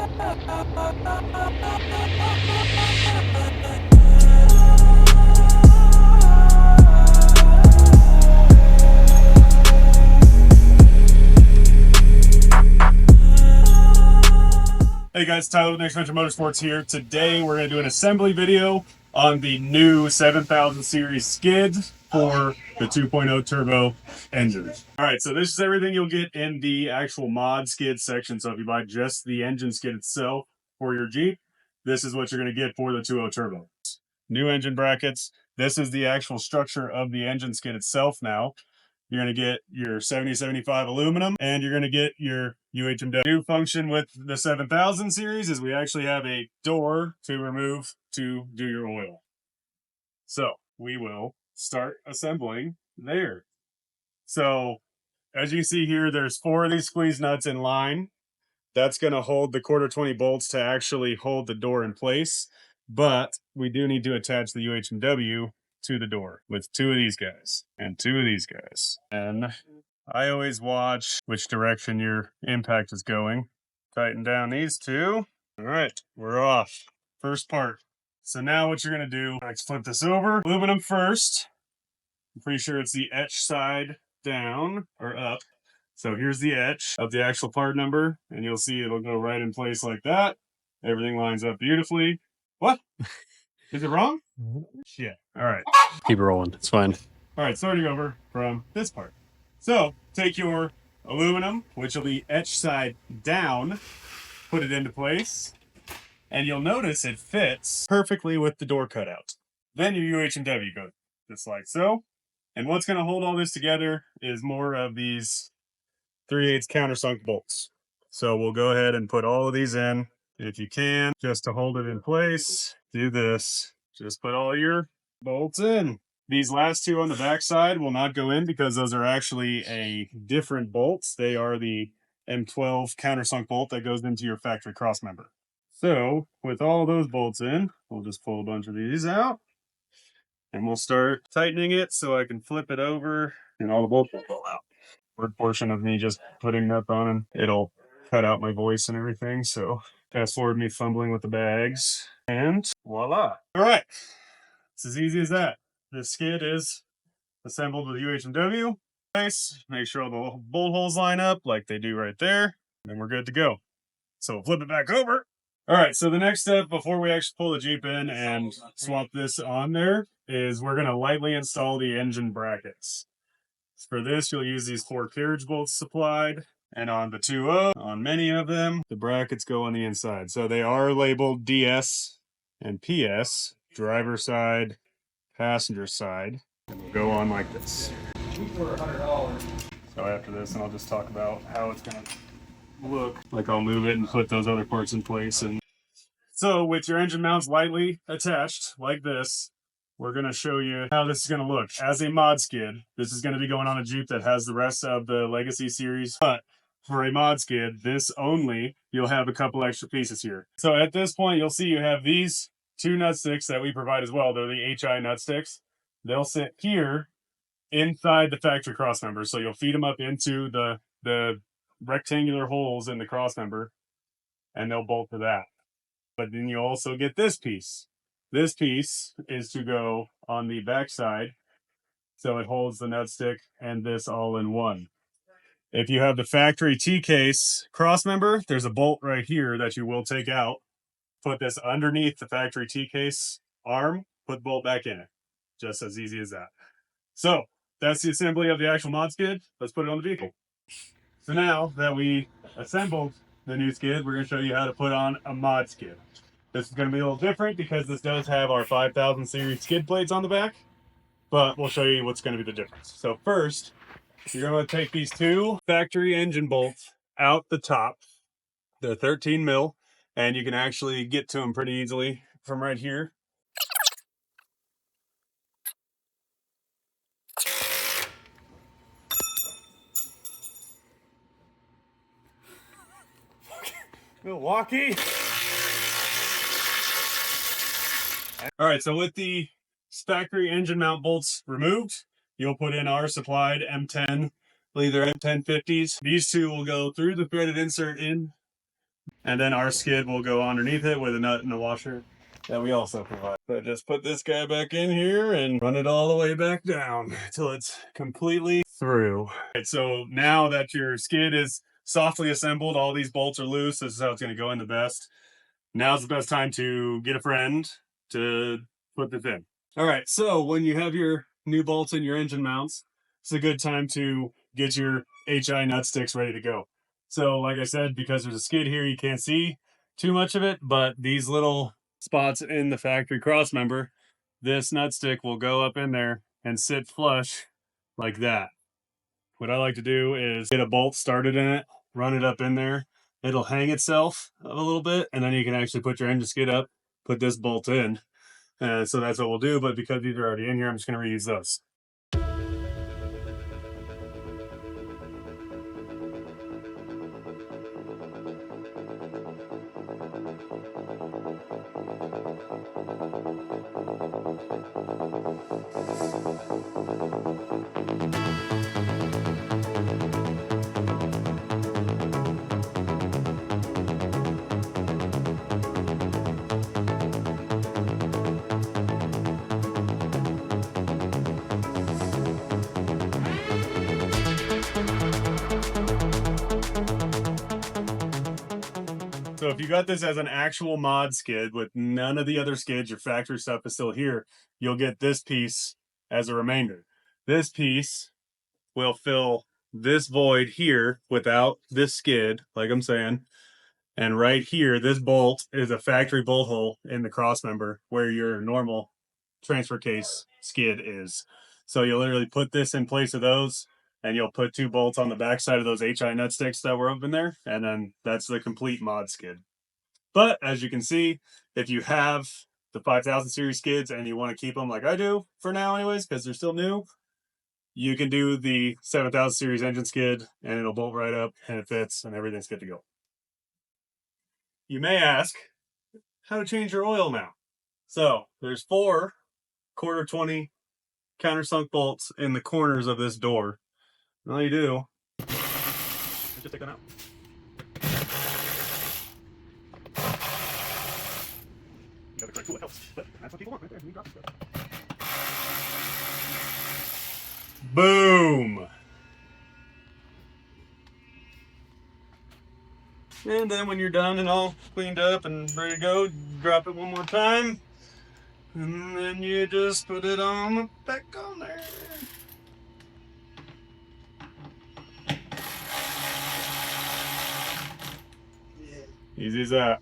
Hey guys, Tyler with Next Venture Motorsports here. Today we're going to do an assembly video on the new 7000 series skid for the 2.0 turbo engine. Alright, so this is everything you'll get in the actual mod skid section. So if you buy just the engine skid itself for your Jeep, this is what you're going to get for the 2.0 turbo. New engine brackets. This is the actual structure of the engine skid itself now. You're going to get your 7075 aluminum, and you're going to get your UHMW. New function with the 7000 series is we actually have a door to remove to do your oil. So we will start assembling there. So as you see here, there's 4 of these squeeze nuts in line. That's going to hold the 1/4 bolts to actually hold the door in place. But we do need to attach the UHMW to the door with 2 of these guys and 2 of these guys. And I always watch which direction your impact is going. Tighten down these 2. All right, we're off. First part. So now what you're going to do, let's flip this over. Aluminum first. I'm pretty sure it's the etch side down or up. So here's the etch of the actual part number, and you'll see it'll go right in place like that. Everything lines up beautifully. What? Is it wrong? Shit. All right. Keep it rolling. It's fine. All right, starting over from this part. So take your aluminum, which will be etch side down, put it into place, and you'll notice it fits perfectly with the door cutout. Then your UHMW goes just like so. And what's going to hold all this together is more of these 3/8 countersunk bolts. So we'll go ahead and put all of these in. If you can, just to hold it in place, do this. Just put all your bolts in. These last 2 on the back side will not go in because those are actually a different bolts. They are the M12 countersunk bolt that goes into your factory crossmember. So with all those bolts in, we'll just pull a bunch of these out and we'll start tightening it so I can flip it over and all the bolts will fall out. Word portion of me just putting that on and it'll cut out my voice and everything. So fast forward me fumbling with the bags and voila. All right, it's as easy as that. This skid is assembled with UHMW. Nice. Make sure all the bolt holes line up like they do right there. And then we're good to go. So we'll flip it back over. All right, so the next step before we actually pull the Jeep in and swap this on there is we're going to lightly install the engine brackets. For this, you'll use these 4 carriage bolts supplied. And on the 2.0, on many of them, the brackets go on the inside. So they are labeled DS and PS, driver side, passenger side, and we'll go on like this. So after this, and I'll just talk about how it's going to look. Like I'll move it and put those other parts in place. And so with your engine mounts lightly attached like this, we're going to show you how this is going to look. As a mod skid, this is going to be going on a Jeep that has the rest of the Legacy series. But for a mod skid, this only, you'll have a couple extra pieces here. So at this point, you'll see you have these 2 nut sticks that we provide as well. They're the HI nut sticks. They'll sit here inside the factory crossmember. So you'll feed them up into the rectangular holes in the crossmember, and they'll bolt to that. But then you also get this piece. This piece is to go on the back side, so it holds the nut stick and this all in one. If you have the factory T-case crossmember, there's a bolt right here that you will take out. Put this underneath the factory T-case arm, put the bolt back in it. Just as easy as that. So that's the assembly of the actual mod skid. Let's put it on the vehicle. So now that we assembled the new skid, we're going to show you how to put on a mod skid. This is going to be a little different because this does have our 5000 series skid plates on the back, but we'll show you what's going to be the difference. So first, you're going to take these 2 factory engine bolts out the top. They're 13 mil, and you can actually get to them pretty easily from right here. Milwaukee. All right, so with the factory engine mount bolts removed, you'll put in our supplied M10, either M1050s. These 2 will go through the threaded insert in And then our skid will go underneath it with a nut and a washer that we also provide. So just put this guy back in here and run it all the way back down until it's completely through. All right, so now that your skid is softly assembled, all these bolts are loose, this is how it's going to go in the best. Now's the best time to get a friend to put this in. All right, so when you have your new bolts in your engine mounts, it's a good time to get your HI nut sticks ready to go. So like I said, because there's a skid here, you can't see too much of it, but these little spots in the factory cross member, this nut stick will go up in there and sit flush like that. What I like to do is get a bolt started in it, run it up in there. It'll hang itself a little bit, and then you can actually put your engine skid up, put this bolt in. So that's what we'll do, but because these are already in here, I'm just going to reuse those. So if you got this as an actual mod skid with none of the other skids, your factory stuff is still here, you'll get this piece as a remainder. This piece will fill this void here without this skid, like I'm saying. And right here, this bolt is a factory bolt hole in the cross member where your normal transfer case skid is. So you'll literally put this in place of those, and you'll put 2 bolts on the back side of those HI nut sticks that were up in there, and then that's the complete mod skid. But as you can see, if you have the 5000 series skids and you want to keep them like I do for now anyways, because they're still new, you can do the 7000 series engine skid and it'll bolt right up and it fits and everything's good to go. You may ask how to change your oil now. So there's 4 1/4-20 countersunk bolts in the corners of this door. And all you do is just take them out. You got the correct tool, it helps, but that's what people want right there. You drop it. Boom! And then when you're done and all cleaned up and ready to go, drop it one more time. And then you just put it on back on there. Easy as that.